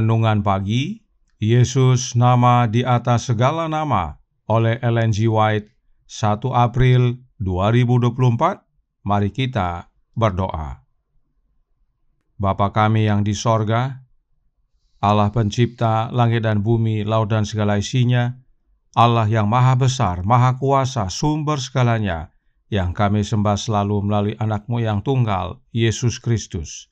Renungan Pagi, Yesus Nama di Atas Segala Nama oleh Ellen G. White, 1 April 2024. Mari kita berdoa. Bapa kami yang di sorga, Allah pencipta langit dan bumi, laut dan segala isinya, Allah yang maha besar, maha kuasa, sumber segalanya, yang kami sembah selalu melalui anak-Mu yang tunggal, Yesus Kristus.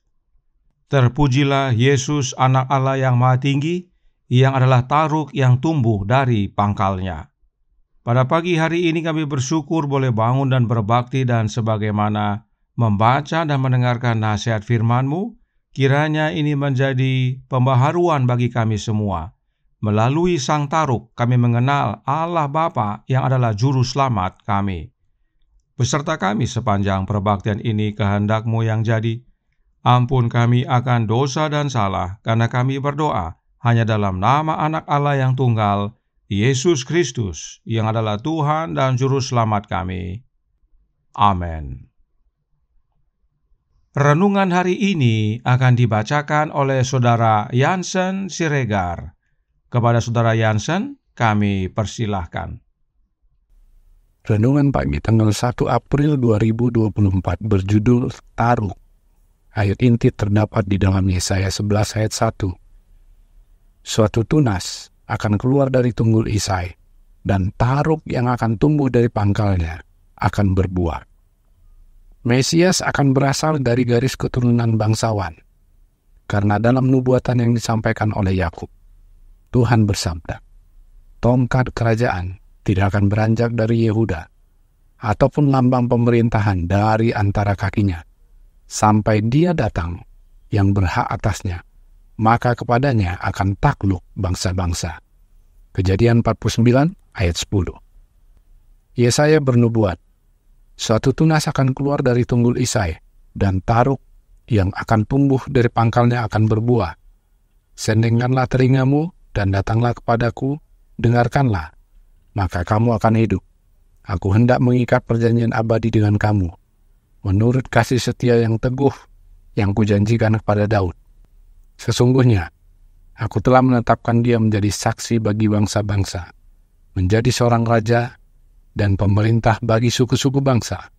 Terpujilah Yesus, anak Allah yang maha tinggi, yang adalah taruk yang tumbuh dari pangkalnya. Pada pagi hari ini kami bersyukur boleh bangun dan berbakti, dan sebagaimana membaca dan mendengarkan nasihat firman-Mu, kiranya ini menjadi pembaharuan bagi kami semua. Melalui Sang Taruk, kami mengenal Allah Bapa yang adalah Juru Selamat kami. Beserta kami sepanjang perbaktian ini, kehendak-Mu yang jadi. Ampun kami akan dosa dan salah, karena kami berdoa hanya dalam nama Anak Allah yang tunggal, Yesus Kristus, yang adalah Tuhan dan Juru Selamat kami. Amin. Renungan hari ini akan dibacakan oleh Saudara Yansen Siregar. Kepada Saudara Yansen, kami persilahkan. Renungan pagi tanggal 1 April 2024 berjudul Taruk. Ayat inti terdapat di dalam Yesaya 11 ayat 1. Suatu tunas akan keluar dari tunggul Isai, dan taruk yang akan tumbuh dari pangkalnya akan berbuah. Mesias akan berasal dari garis keturunan bangsawan, karena dalam nubuatan yang disampaikan oleh Yakub, Tuhan bersabda, tongkat kerajaan tidak akan beranjak dari Yehuda, ataupun lambang pemerintahan dari antara kakinya, sampai Dia datang yang berhak atasnya, maka kepadanya akan takluk bangsa-bangsa. Kejadian 49 ayat 10. Yesaya bernubuat, suatu tunas akan keluar dari tunggul Isai, dan taruk yang akan tumbuh dari pangkalnya akan berbuah. Sendengkanlah telingamu dan datanglah kepadaku, dengarkanlah, maka kamu akan hidup. Aku hendak mengikat perjanjian abadi dengan kamu, menurut kasih setia yang teguh yang kujanjikan kepada Daud. Sesungguhnya, aku telah menetapkan dia menjadi saksi bagi bangsa-bangsa, menjadi seorang raja dan pemerintah bagi suku-suku bangsa.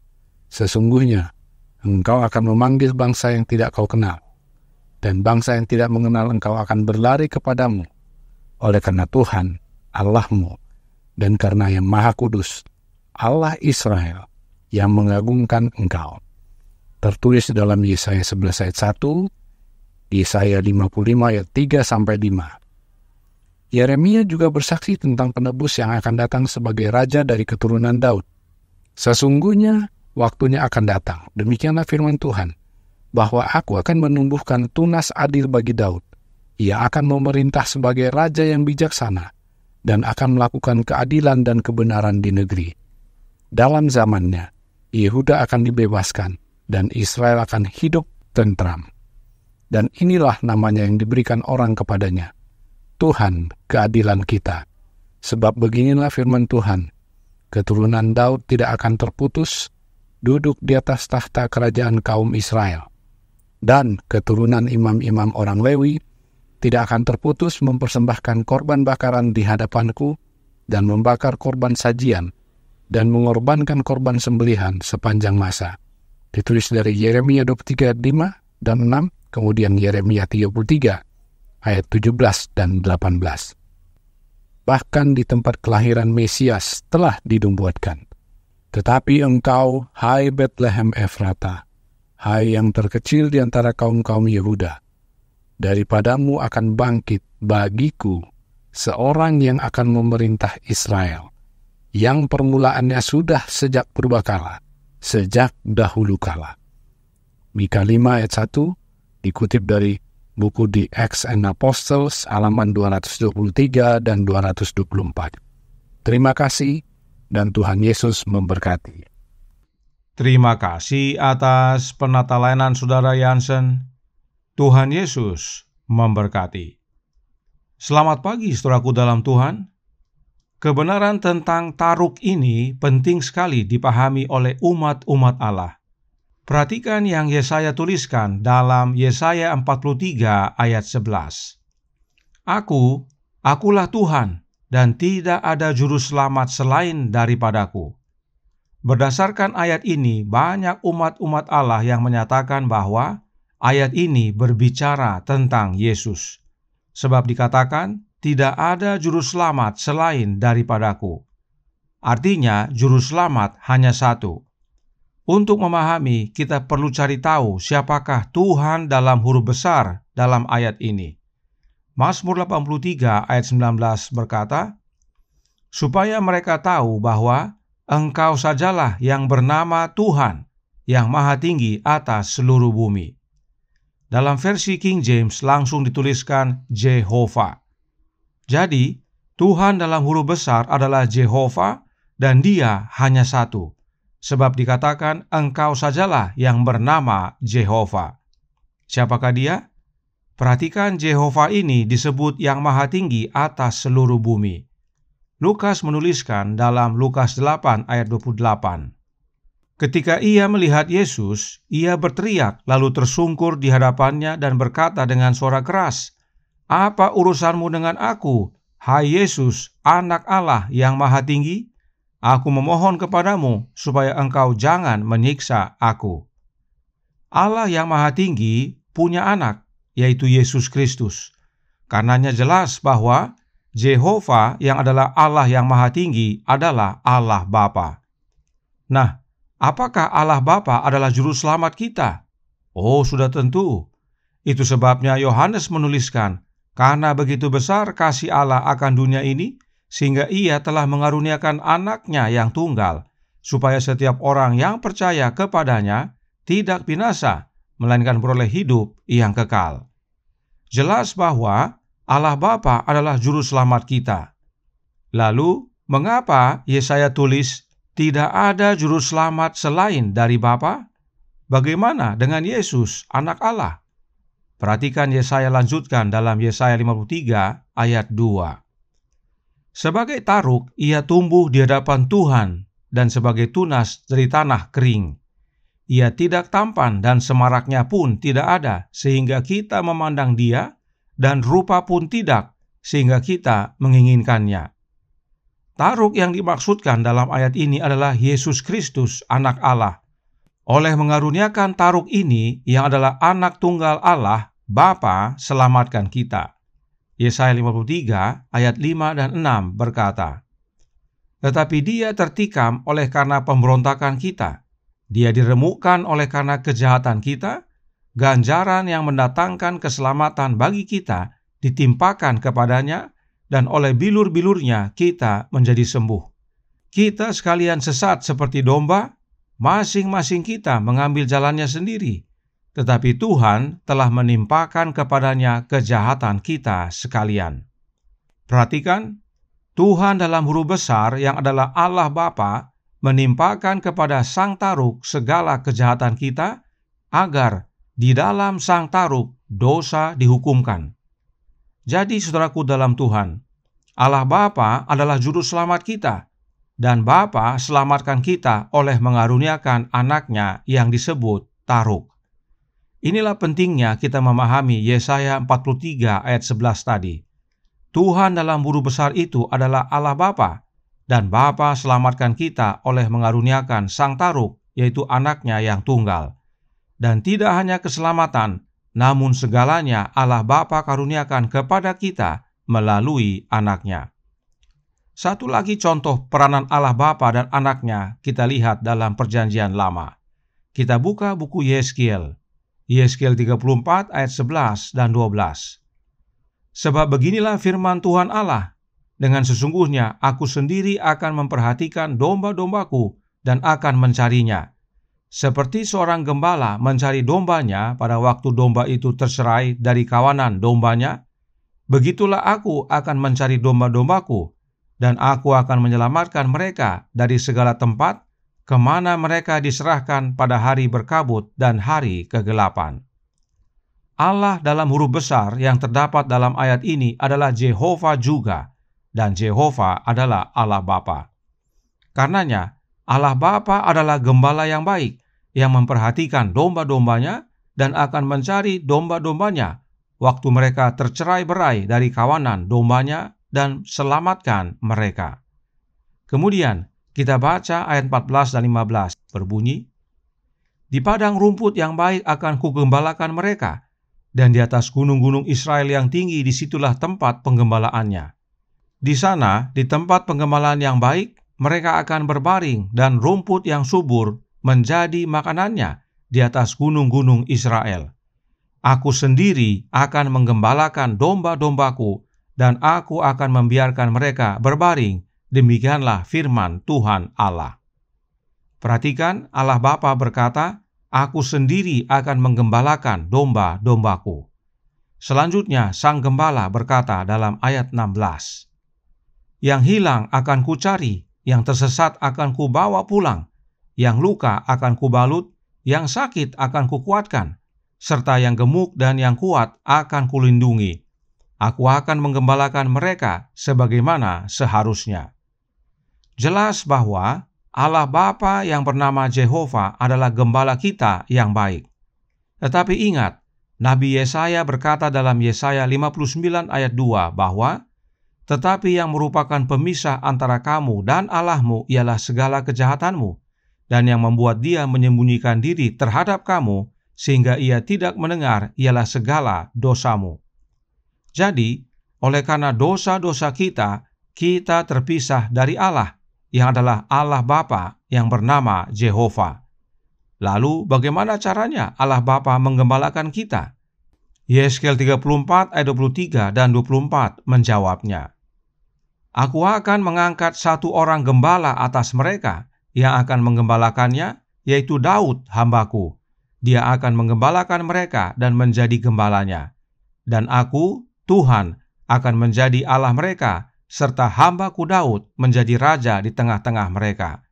Sesungguhnya, engkau akan memanggil bangsa yang tidak kau kenal, dan bangsa yang tidak mengenal engkau akan berlari kepadamu, oleh karena Tuhan, Allahmu, dan karena yang Maha Kudus, Allah Israel, yang mengagungkan engkau. Tertulis dalam Yesaya 11 ayat 1, Yesaya 55 ayat 3-5. Yeremia juga bersaksi tentang penebus yang akan datang sebagai raja dari keturunan Daud. Sesungguhnya waktunya akan datang, demikianlah firman Tuhan, bahwa aku akan menumbuhkan tunas adil bagi Daud. Ia akan memerintah sebagai raja yang bijaksana, dan akan melakukan keadilan dan kebenaran di negeri. Dalam zamannya, Yehuda akan dibebaskan, dan Israel akan hidup tentram. Dan inilah namanya yang diberikan orang kepadanya, Tuhan keadilan kita. Sebab beginilah firman Tuhan, keturunan Daud tidak akan terputus, duduk di atas tahta kerajaan kaum Israel. Dan keturunan imam-imam orang Lewi tidak akan terputus mempersembahkan korban bakaran di hadapanku, dan membakar korban sajian, dan mengorbankan korban sembelihan sepanjang masa. Ditulis dari Yeremia 23 ayat 5 dan 6, kemudian Yeremia 33 ayat 17 dan 18. Bahkan di tempat kelahiran Mesias telah dinubuatkan. Tetapi engkau, hai Betlehem Efrata, hai yang terkecil di antara kaum-kaum Yehuda, daripadamu akan bangkit bagiku seorang yang akan memerintah Israel, yang permulaannya sudah sejak purbakala, sejak dahulu kala. Mika 5 ayat 1 dikutip dari buku The Acts and Apostles halaman 223 dan 224. Terima kasih dan Tuhan Yesus memberkati. Terima kasih atas penatalainan Saudara Yansen. Tuhan Yesus memberkati. Selamat pagi saudaraku dalam Tuhan. Kebenaran tentang taruk ini penting sekali dipahami oleh umat-umat Allah. Perhatikan yang Yesaya tuliskan dalam Yesaya 43 ayat 11. Akulah Tuhan, dan tidak ada juru selamat selain daripadaku. Berdasarkan ayat ini, banyak umat-umat Allah yang menyatakan bahwa ayat ini berbicara tentang Yesus. Sebab dikatakan, tidak ada juru selamat selain daripadaku. Artinya, juru selamat hanya satu. Untuk memahami, kita perlu cari tahu siapakah Tuhan dalam huruf besar dalam ayat ini. Mazmur 83 ayat 19 berkata, supaya mereka tahu bahwa Engkau sajalah yang bernama Tuhan, yang maha tinggi atas seluruh bumi. Dalam versi King James langsung dituliskan Jehovah. Jadi, Tuhan dalam huruf besar adalah Jehovah dan Dia hanya satu. Sebab dikatakan Engkau sajalah yang bernama Jehovah. Siapakah Dia? Perhatikan, Jehovah ini disebut yang maha tinggi atas seluruh bumi. Lukas menuliskan dalam Lukas 8 ayat 28. Ketika ia melihat Yesus, ia berteriak lalu tersungkur di hadapannya dan berkata dengan suara keras, "Apa urusanmu dengan aku, hai Yesus, Anak Allah yang maha tinggi? Aku memohon kepadamu supaya engkau jangan menyiksa aku." Allah yang maha tinggi punya anak, yaitu Yesus Kristus. Karenanya jelas bahwa Jehovah yang adalah Allah yang maha tinggi adalah Allah Bapa. Nah, apakah Allah Bapa adalah juru selamat kita? Oh, sudah tentu. Itu sebabnya Yohanes menuliskan, karena begitu besar kasih Allah akan dunia ini, sehingga ia telah mengaruniakan anaknya yang tunggal, supaya setiap orang yang percaya kepadanya tidak binasa, melainkan beroleh hidup yang kekal. Jelas bahwa Allah Bapa adalah juru selamat kita. Lalu, mengapa Yesaya tulis, tidak ada juru selamat selain dari Bapa? Bagaimana dengan Yesus, Anak Allah? Perhatikan Yesaya lanjutkan dalam Yesaya 53 ayat 2. Sebagai taruk, ia tumbuh di hadapan Tuhan, dan sebagai tunas dari tanah kering. Ia tidak tampan dan semaraknya pun tidak ada, sehingga kita memandang dia, dan rupa pun tidak, sehingga kita menginginkannya. Taruk yang dimaksudkan dalam ayat ini adalah Yesus Kristus, Anak Allah. Oleh mengaruniakan taruk ini, yang adalah anak tunggal Allah, Bapa selamatkan kita. Yesaya 53 ayat 5 dan 6 berkata, "Tetapi dia tertikam oleh karena pemberontakan kita, dia diremukkan oleh karena kejahatan kita, ganjaran yang mendatangkan keselamatan bagi kita ditimpakan kepadanya, dan oleh bilur-bilurnya kita menjadi sembuh. Kita sekalian sesat seperti domba, masing-masing kita mengambil jalannya sendiri, tetapi Tuhan telah menimpakan kepadanya kejahatan kita sekalian." Perhatikan, Tuhan dalam huruf besar yang adalah Allah Bapa menimpakan kepada sang taruk segala kejahatan kita, agar di dalam sang taruk dosa dihukumkan. Jadi saudaraku dalam Tuhan, Allah Bapa adalah juru selamat kita, dan Bapa selamatkan kita oleh mengaruniakan anaknya yang disebut taruk. Inilah pentingnya kita memahami Yesaya 43 ayat 11 tadi. Tuhan dalam huruf besar itu adalah Allah Bapa, dan Bapa selamatkan kita oleh mengaruniakan sang taruk, yaitu anaknya yang tunggal. Dan tidak hanya keselamatan, namun segalanya Allah Bapa karuniakan kepada kita melalui anaknya. Satu lagi contoh peranan Allah Bapa dan anaknya kita lihat dalam Perjanjian Lama. Kita buka buku Yeskiel 34 ayat 11 dan 12. "Sebab beginilah firman Tuhan Allah, dengan sesungguhnya aku sendiri akan memperhatikan domba-dombaku dan akan mencarinya. Seperti seorang gembala mencari dombanya pada waktu domba itu terserai dari kawanan dombanya, begitulah aku akan mencari domba-dombaku, dan aku akan menyelamatkan mereka dari segala tempat kemana mereka diserahkan pada hari berkabut dan hari kegelapan." Allah dalam huruf besar yang terdapat dalam ayat ini adalah Jehovah juga, dan Jehovah adalah Allah Bapa. Karenanya, Allah Bapa adalah gembala yang baik, yang memperhatikan domba-dombanya dan akan mencari domba-dombanya waktu mereka tercerai-berai dari kawanan dombanya dan selamatkan mereka. Kemudian kita baca ayat 14 dan 15 berbunyi, "Di padang rumput yang baik akan kugembalakan mereka, dan di atas gunung-gunung Israel yang tinggi disitulah tempat penggembalaannya. Di sana, di tempat penggembalaan yang baik, mereka akan berbaring dan rumput yang subur menjadi makanannya di atas gunung-gunung Israel. Aku sendiri akan menggembalakan domba-dombaku, dan aku akan membiarkan mereka berbaring. Demikianlah firman Tuhan Allah." Perhatikan, Allah Bapa berkata, "Aku sendiri akan menggembalakan domba-dombaku." Selanjutnya, Sang Gembala berkata dalam ayat 16, "Yang hilang akan kucari, yang tersesat akan kubawa pulang, yang luka akan kubalut, yang sakit akan kukuatkan, serta yang gemuk dan yang kuat akan kulindungi. Aku akan menggembalakan mereka sebagaimana seharusnya." Jelas bahwa Allah Bapa yang bernama Jehovah adalah gembala kita yang baik. Tetapi ingat, Nabi Yesaya berkata dalam Yesaya 59 ayat 2 bahwa "Tetapi yang merupakan pemisah antara kamu dan Allahmu ialah segala kejahatanmu, dan yang membuat dia menyembunyikan diri terhadap kamu sehingga ia tidak mendengar ialah segala dosamu." Jadi, oleh karena dosa-dosa kita terpisah dari Allah, yang adalah Allah Bapa yang bernama Jehovah. Lalu bagaimana caranya Allah Bapa menggembalakan kita? Yeskel 34 ayat 23 dan 24 menjawabnya, "Aku akan mengangkat satu orang gembala atas mereka yang akan menggembalakannya, yaitu Daud hambaku. Dia akan menggembalakan mereka dan menjadi gembalanya. Dan aku, Tuhan, akan menjadi Allah mereka, serta hambaku Daud menjadi raja di tengah-tengah mereka.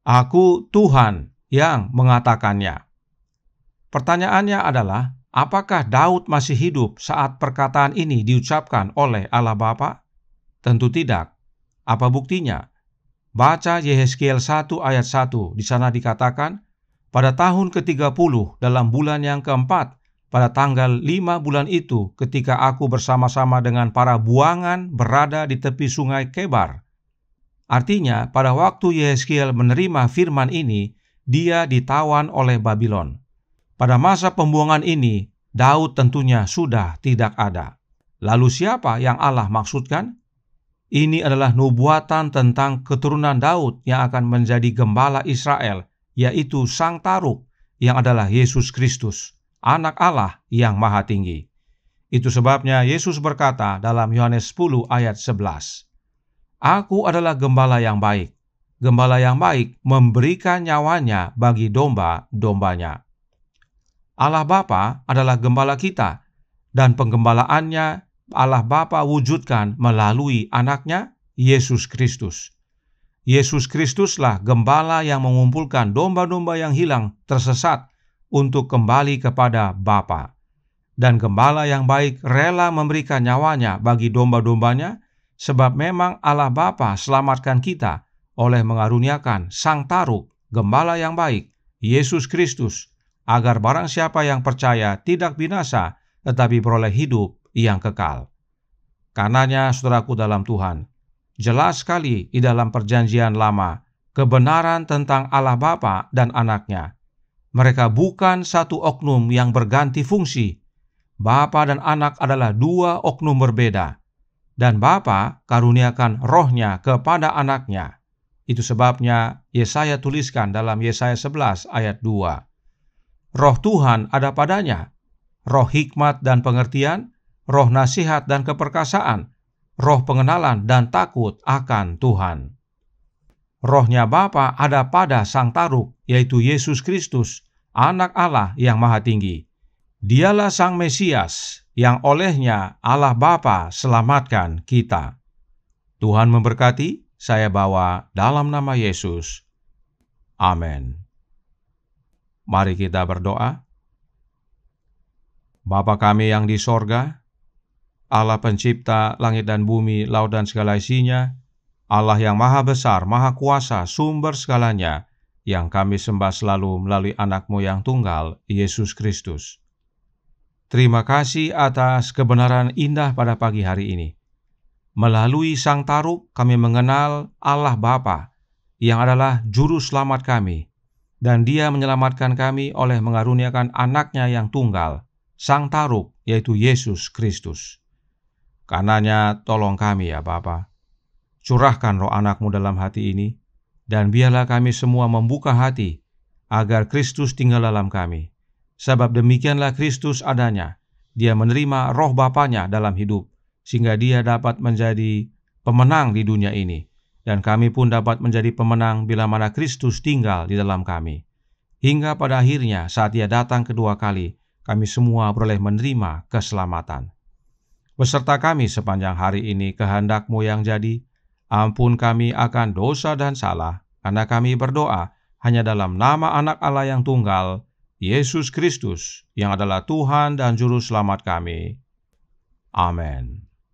Aku Tuhan yang mengatakannya." Pertanyaannya adalah, apakah Daud masih hidup saat perkataan ini diucapkan oleh Allah Bapa? Tentu tidak. Apa buktinya? Baca Yehezkiel 1 ayat 1, di sana dikatakan, "Pada tahun ke-30 dalam bulan yang keempat, pada tanggal 5 bulan itu, ketika aku bersama-sama dengan para buangan berada di tepi sungai Kebar." Artinya, pada waktu Yehezkiel menerima firman ini, dia ditawan oleh Babylon. Pada masa pembuangan ini, Daud tentunya sudah tidak ada. Lalu siapa yang Allah maksudkan? Ini adalah nubuatan tentang keturunan Daud yang akan menjadi gembala Israel, yaitu Sang Taruk, yang adalah Yesus Kristus, Anak Allah yang Maha Tinggi. Itu sebabnya Yesus berkata dalam Yohanes 10 ayat 11, "Aku adalah gembala yang baik. Gembala yang baik memberikan nyawanya bagi domba-dombanya." Allah Bapa adalah gembala kita, dan penggembalaannya Allah Bapa wujudkan melalui anaknya, Yesus Kristus. Yesus Kristuslah gembala yang mengumpulkan domba-domba yang hilang tersesat untuk kembali kepada Bapa. Dan gembala yang baik rela memberikan nyawanya bagi domba-dombanya, sebab memang Allah Bapa selamatkan kita oleh mengaruniakan Sang Taruk, gembala yang baik, Yesus Kristus, agar barang siapa yang percaya tidak binasa, tetapi beroleh hidup yang kekal. Karenanya, saudaraku dalam Tuhan, jelas sekali di dalam Perjanjian Lama kebenaran tentang Allah Bapa dan Anaknya. Mereka bukan satu oknum yang berganti fungsi. Bapa dan Anak adalah dua oknum berbeda, dan Bapa karuniakan Roh-Nya kepada Anak-Nya. Itu sebabnya Yesaya tuliskan dalam Yesaya 11 ayat 2, "Roh Tuhan ada padanya, roh hikmat dan pengertian, roh nasihat dan keperkasaan, roh pengenalan dan takut akan Tuhan." Roh-Nya Bapa ada pada Sang Taruk, yaitu Yesus Kristus, Anak Allah yang Maha Tinggi. Dialah Sang Mesias, yang olehnya Allah Bapa selamatkan kita. Tuhan memberkati. Saya bawa dalam nama Yesus. Amin. Mari kita berdoa. Bapa kami yang di sorga, Allah pencipta langit dan bumi, laut dan segala isinya, Allah yang maha besar, maha kuasa, sumber segalanya, yang kami sembah selalu melalui anak-Mu yang tunggal, Yesus Kristus. Terima kasih atas kebenaran indah pada pagi hari ini. Melalui Sang Taruk kami mengenal Allah Bapa yang adalah juru selamat kami, dan Dia menyelamatkan kami oleh mengaruniakan anaknya yang tunggal, Sang Taruk, yaitu Yesus Kristus. Karenanya tolong kami ya Bapa, curahkan roh anak-Mu dalam hati ini, dan biarlah kami semua membuka hati agar Kristus tinggal dalam kami. Sebab demikianlah Kristus adanya, Dia menerima roh Bapanya dalam hidup, sehingga Dia dapat menjadi pemenang di dunia ini, dan kami pun dapat menjadi pemenang bila mana Kristus tinggal di dalam kami. Hingga pada akhirnya saat Dia datang kedua kali, kami semua boleh menerima keselamatan. Beserta kami sepanjang hari ini kehendak-Mu yang jadi, ampun kami akan dosa dan salah, karena kami berdoa hanya dalam nama Anak Allah yang tunggal, Yesus Kristus, yang adalah Tuhan dan Juru Selamat kami. Amin.